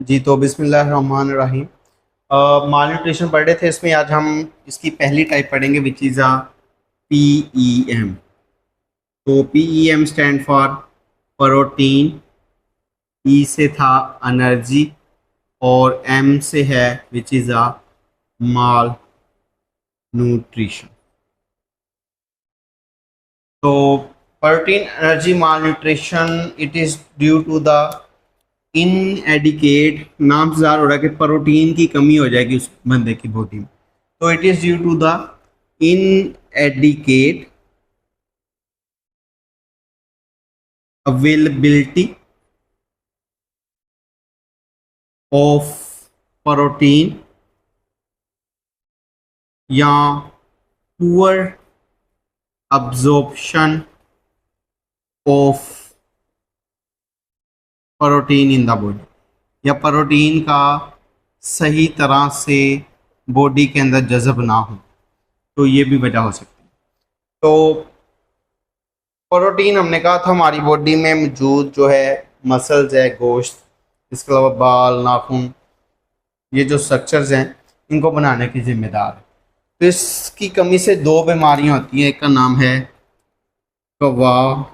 जी तो बिस्मिल्लाहिर्रहमानिर्रहीम। माल न्यूट्रिशन पढ़ रहे थे, इसमें आज हम इसकी पहली टाइप पढ़ेंगे विच इज़ अ PEM। तो PEM stand for protein, E से था एनर्जी और M से है which is a malnutrition. तो protein energy malnutrition it is due to the inadequate, नाम से ज़ाहिर हो रहा है कि प्रोटीन की कमी हो जाएगी उस बंदे की बॉडी में। तो it is due to the inadequate availability of protein या poor absorption of protein in the body, या प्रोटीन का सही तरह से बॉडी के अंदर जज़ब ना हो, तो ये भी वजह हो सकती है। तो प्रोटीन हमने कहा था हमारी बॉडी में मौजूद जो है मसल्स है, गोश्त, इसके अलावा बाल, नाखून, ये जो स्ट्रक्चर्स हैं इनको बनाने की जिम्मेदार है। तो इसकी कमी से दो बीमारियां होती हैं, एक का नाम है क्वाशियोर्कर,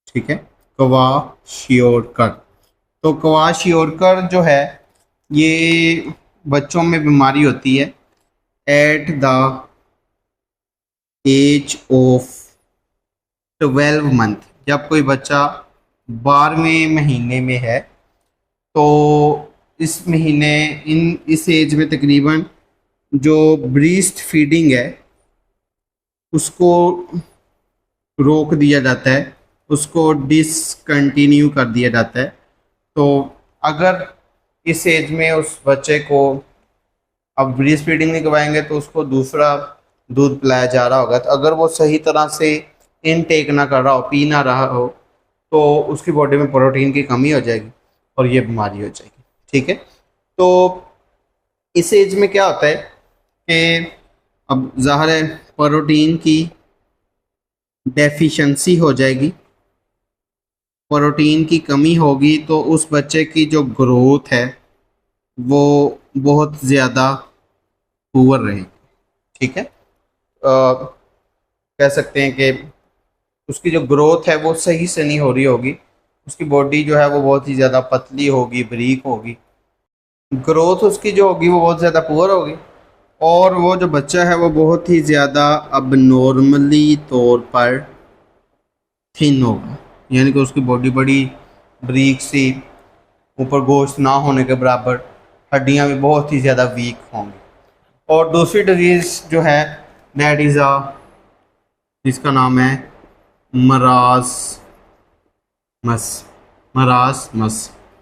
ठीक है, क्वाशियोर्कर। तो क्वाशियोर्कर जो है ये बच्चों में बीमारी होती है at the age of 12 month. जब कोई बच्चा 12वें महीने में है, तो इस महीने इस एज में तकरीबन जो ब्रीस्ट फीडिंग है उसको रोक दिया जाता है, उसको डिसकंटिन्यू कर दिया जाता है। तो अगर इस एज में उस बच्चे को अब ब्रीस्ट फीडिंग नहीं करवाएंगे तो उसको दूसरा दूध पिलाया जा रहा होगा, तो अगर वो सही तरह से इनटेक ना कर रहा हो, पी ना रहा हो, तो उसकी बॉडी में प्रोटीन की कमी हो जाएगी और ये बीमारी हो जाएगी, ठीक है। तो इस एज में क्या होता है कि अब ज़ाहिर है प्रोटीन की डेफिशिएंसी हो जाएगी, प्रोटीन की कमी होगी, तो उस बच्चे की जो ग्रोथ है वो बहुत ज़्यादा पुअर रहेगी, ठीक है। कह सकते हैं कि उसकी जो ग्रोथ है वो सही से नहीं हो रही होगी, उसकी बॉडी जो है वो बहुत ही ज़्यादा पतली होगी, बारीक होगी, ग्रोथ उसकी जो होगी वो बहुत ज़्यादा पुअर होगी, और वो जो बच्चा है वो बहुत ही ज़्यादा अब नॉर्मली तौर पर थिन होगा, यानी कि उसकी बॉडी बड़ी बारीक सी, ऊपर गोश्त ना होने के बराबर, हड्डियां भी बहुत ही ज़्यादा वीक होंगी। और दूसरी डिजीज़ जो है दैट इज़ जिसका नाम है मरासमस,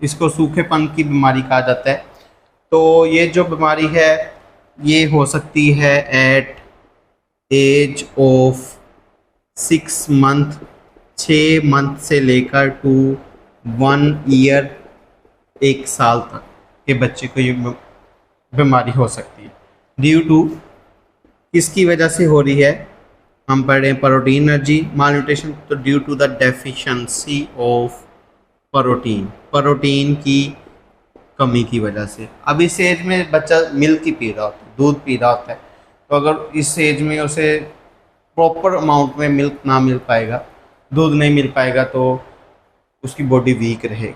इसको सूखेपन की बीमारी कहा जाता है। तो ये जो बीमारी है ये हो सकती है at age of 6 month, 6 month से लेकर टू 1 ईयर, 1 साल तक के बच्चे को ये बीमारी हो सकती है। ड्यू टू किसकी वजह से हो रही है, हम पढ़ रहे हैं प्रोटीन एनर्जी माल न्यूट्रिशन, तो due to the deficiency of protein की कमी की वजह से। अब इस एज में बच्चा मिल्क ही पी रहा होता है, दूध पी रहा होता है, तो अगर इस एज में उसे प्रॉपर अमाउंट में मिल्क ना मिल पाएगा, दूध नहीं मिल पाएगा, तो उसकी बॉडी वीक रहेगी,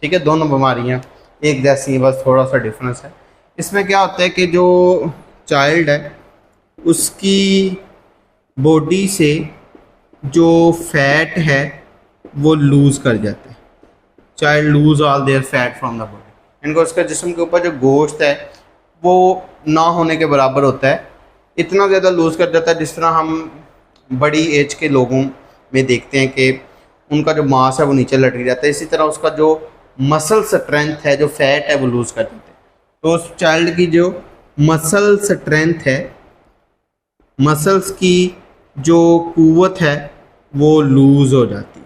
ठीक है। दोनों बीमारियां एक जैसी हैं, बस थोड़ा सा डिफरेंस है। इसमें क्या होता है कि जो चाइल्ड है उसकी बॉडी से जो फैट है वो लूज़ कर जाते हैं, child lose all their fat from the body, इनको उसका जिस्म के ऊपर जो गोश्त है वो ना होने के बराबर होता है, इतना ज़्यादा लूज़ कर जाता है, जिस तरह हम बड़ी एज के लोगों में देखते हैं कि उनका जो मांस है वो नीचे लटक जाता है, इसी तरह उसका जो मसल स्ट्रेंथ है, जो फैट है, वो लूज़ कर देते हैं। तो उस चाइल्ड की जो मसल स्ट्रेंथ है, मसल्स की जो कुव्वत है वो लूज़ हो जाती है,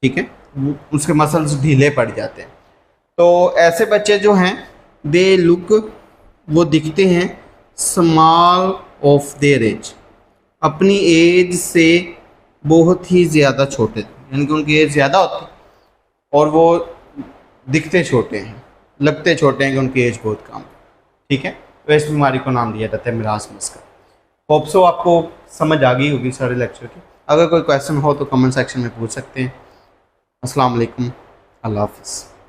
ठीक है, उसके मसल्स ढीले पड़ जाते हैं। तो ऐसे बच्चे जो हैं दे लुक, वो दिखते हैं स्मॉल ऑफ देयर एज, अपनी एज से बहुत ही ज़्यादा छोटे थे, यानी कि उनकी एज ज़्यादा होती और वो दिखते छोटे हैं, लगते छोटे हैं कि उनकी एज बहुत कम है। ठीक है, तो इस बीमारी को नाम दिया जाता है मिरास मस्कुलर। होप सो आपको समझ आ गई होगी सारे लेक्चर की। अगर कोई क्वेश्चन हो तो कमेंट सेक्शन में पूछ सकते हैं। अस्सलाम वालेकुम, अल्लाह हाफ़िज़।